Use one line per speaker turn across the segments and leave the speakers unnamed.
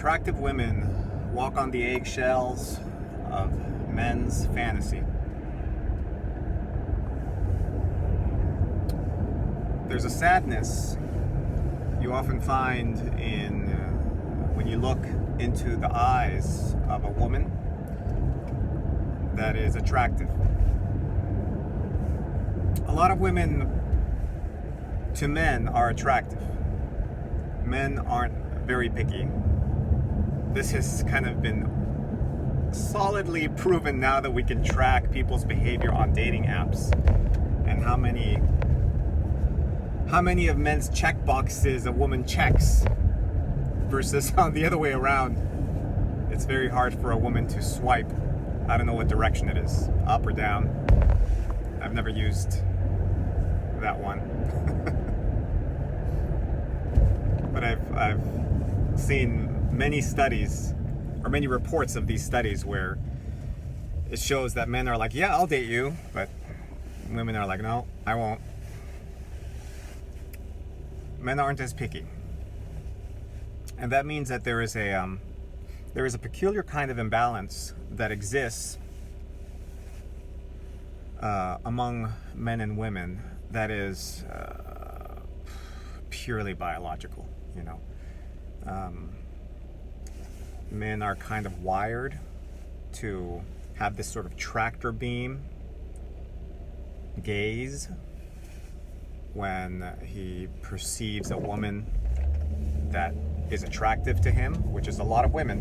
Attractive women walk on the eggshells of men's fantasy. There's a sadness you often find in when you look into the eyes of a woman that is attractive. A lot of women to men are attractive. Men aren't very picky. This has kind of been solidly proven now that we can track people's behavior on dating apps and how many of men's check boxes a woman checks versus on the other way around. It's very hard for a woman to swipe. I don't know what direction it is, up or down. I've never used that one. But I've seen many studies or many reports of these studies where it shows that men are like, yeah, I'll date you, but women are like, no, I won't. Men aren't as picky. And that means that there is a peculiar kind of imbalance that exists among men and women that is purely biological, you know. Men are kind of wired to have this sort of tractor beam gaze when he perceives a woman that is attractive to him, which is a lot of women.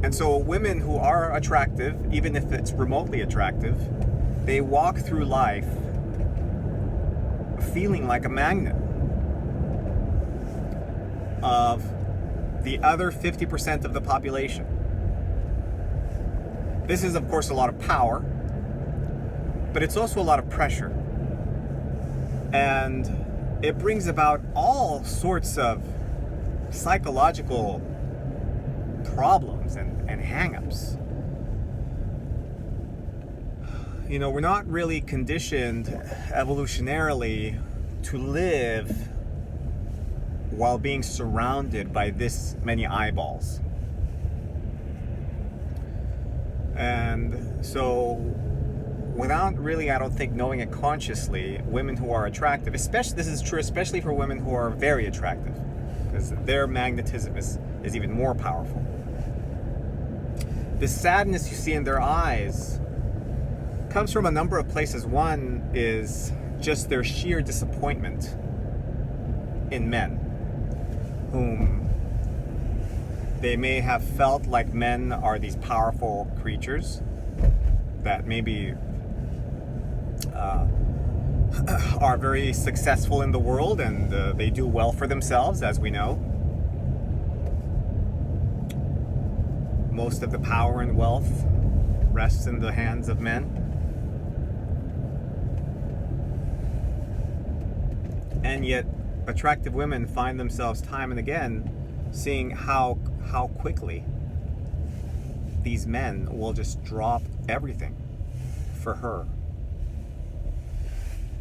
And so women who are attractive, even if it's remotely attractive, they walk through life feeling like a magnet of the other 50% of the population. This is, of course, a lot of power, but it's also a lot of pressure. And it brings about all sorts of psychological problems and hang-ups. You know, we're not really conditioned evolutionarily to live while being surrounded by this many eyeballs. And so, without really, I don't think, knowing it consciously, women who are attractive, this is true especially for women who are very attractive, because their magnetism is even more powerful. The sadness you see in their eyes comes from a number of places. One is just their sheer disappointment in men, whom they may have felt like men are these powerful creatures that maybe are very successful in the world, and they do well for themselves, as we know. Most of the power and wealth rests in the hands of men. And yet, attractive women find themselves time and again seeing how quickly these men will just drop everything for her.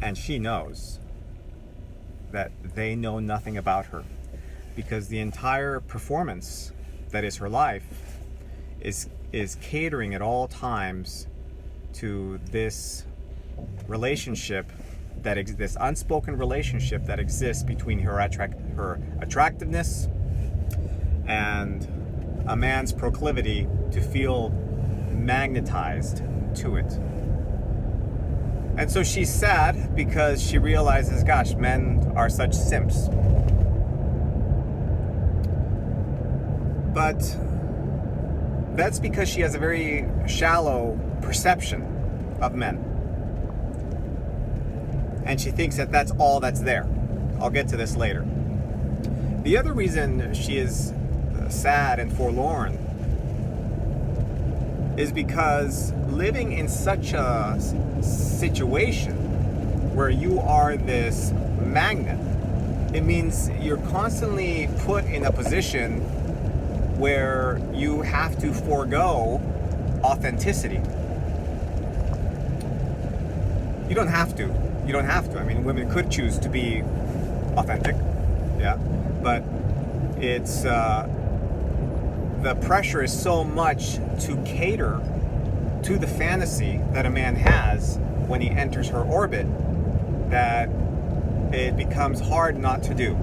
And she knows that they know nothing about her, because the entire performance that is her life is catering at all times to this relationship, this unspoken relationship that exists between her attractiveness and a man's proclivity to feel magnetized to it. And so she's sad because she realizes, gosh, men are such simps. But that's because she has a very shallow perception of men. And she thinks that that's all that's there. I'll get to this later. The other reason she is sad and forlorn is because living in such a situation where you are this magnet, it means you're constantly put in a position where you have to forego authenticity. You don't have to. I mean, women could choose to be authentic. Yeah, but it's the pressure is so much to cater to the fantasy that a man has when he enters her orbit that it becomes hard not to do.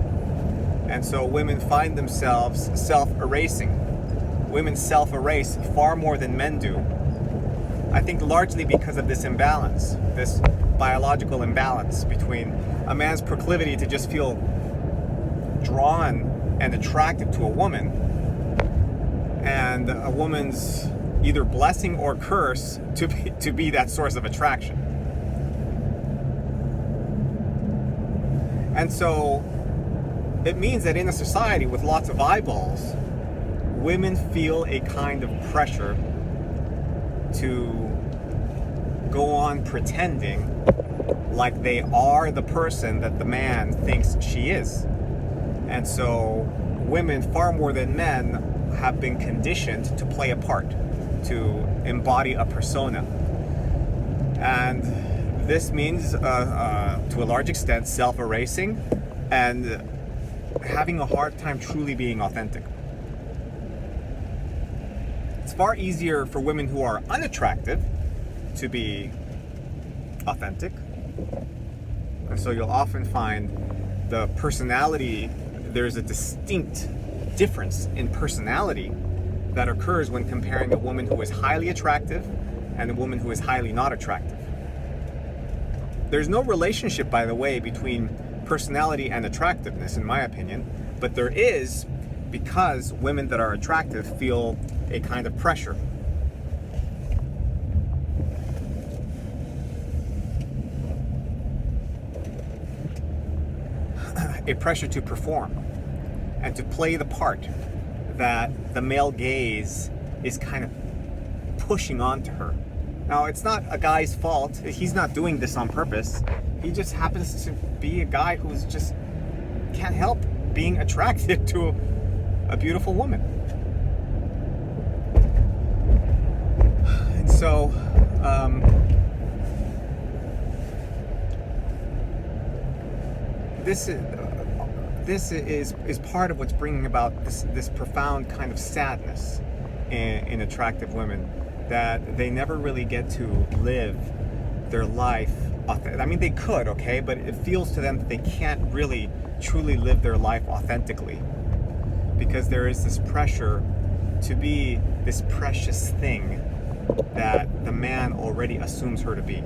And so women find themselves self-erasing. Women self-erase far more than men do. I think largely because of this imbalance, this biological imbalance between a man's proclivity to just feel drawn and attracted to a woman, and a woman's either blessing or curse to be that source of attraction. And so it means that in a society with lots of eyeballs, women feel a kind of pressure to go on pretending like they are the person that the man thinks she is. And so women, far more than men, have been conditioned to play a part, to embody a persona. And this means, to a large extent, self-erasing and having a hard time truly being authentic. It's far easier for women who are unattractive to be authentic. And so you'll often find the personality, there's a distinct difference in personality that occurs when comparing a woman who is highly attractive and a woman who is highly not attractive. There's no relationship, by the way, between personality and attractiveness, in my opinion, but there is, because women that are attractive feel a kind of pressure. A pressure to perform and to play the part that the male gaze is kind of pushing onto her. Now, it's not a guy's fault. He's not doing this on purpose. He just happens to be a guy who's just can't help being attracted to a beautiful woman. And so, this is part of what's bringing about this profound kind of sadness in attractive women, that they never really get to live their life. I mean, they could, okay, but it feels to them that they can't really truly live their life authentically, because there is this pressure to be this precious thing that the man already assumes her to be.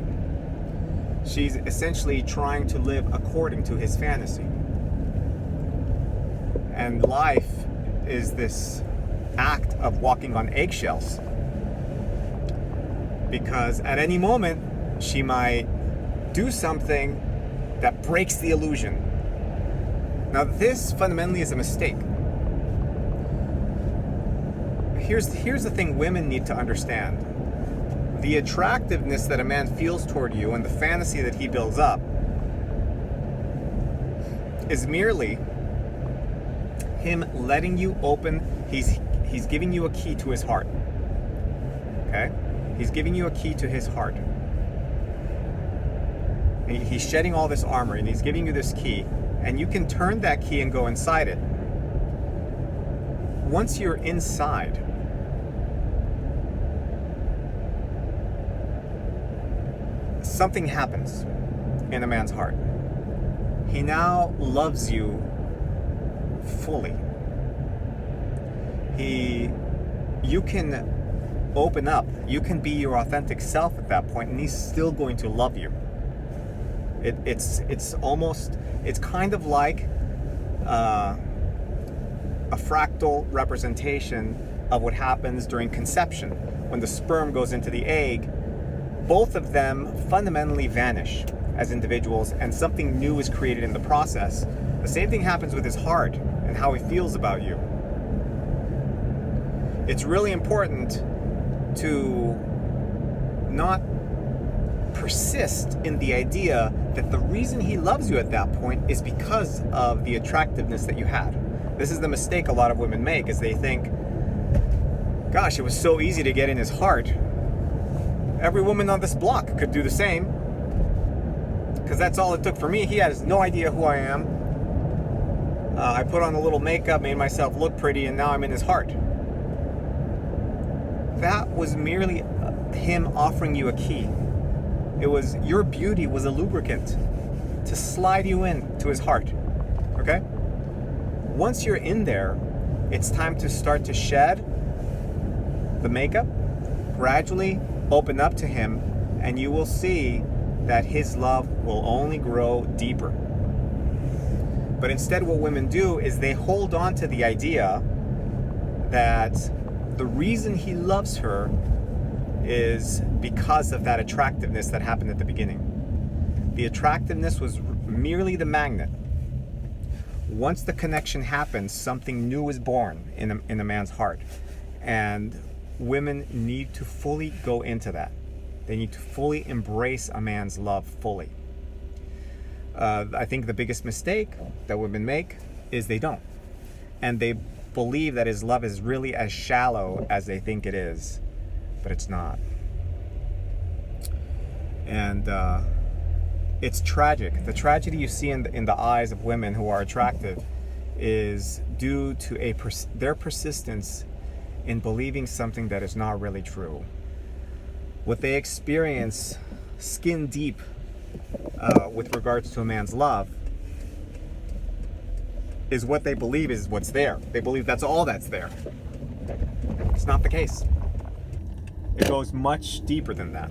She's essentially trying to live according to his fantasy. And life is this act of walking on eggshells, because at any moment she might do something that breaks the illusion. Now, this fundamentally is a mistake. Here's the thing women need to understand. The attractiveness that a man feels toward you and the fantasy that he builds up is merely him letting you open. He's giving you a key to his heart. Okay? He's giving you a key to his heart. He's shedding all this armor and he's giving you this key, and you can turn that key and go inside it. Once you're inside, something happens in a man's heart. He now loves you fully. You can open up. You can be your authentic self at that point, and he's still going to love you. It's kind of like a fractal representation of what happens during conception. When the sperm goes into the egg, both of them fundamentally vanish as individuals, and something new is created in the process. The same thing happens with his heart and how he feels about you. It's really important to not persist in the idea that the reason he loves you at that point is because of the attractiveness that you had. This is the mistake a lot of women make, is they think, gosh, it was so easy to get in his heart. Every woman on this block could do the same, because that's all it took for me. He has no idea who I am. I put on a little makeup, made myself look pretty, and now I'm in his heart. That was merely him offering you a key. It was, your beauty was a lubricant to slide you in to his heart. Okay? Once you're in there, it's time to start to shed the makeup, gradually open up to him, and you will see that his love will only grow deeper. But instead, what women do is they hold on to the idea that the reason he loves her is because of that attractiveness that happened at the beginning. The attractiveness was merely the magnet. Once the connection happens, something new is born in a man's heart. And women need to fully go into that. They need to fully embrace a man's love fully. I think the biggest mistake that women make is they don't. And they believe that his love is really as shallow as they think it is, but it's not. And it's tragic. The tragedy you see in the eyes of women who are attractive is due to their persistence in believing something that is not really true. What they experience skin deep with regards to a man's love is what they believe is what's there. They believe that's all that's there. It's not the case. It goes much deeper than that.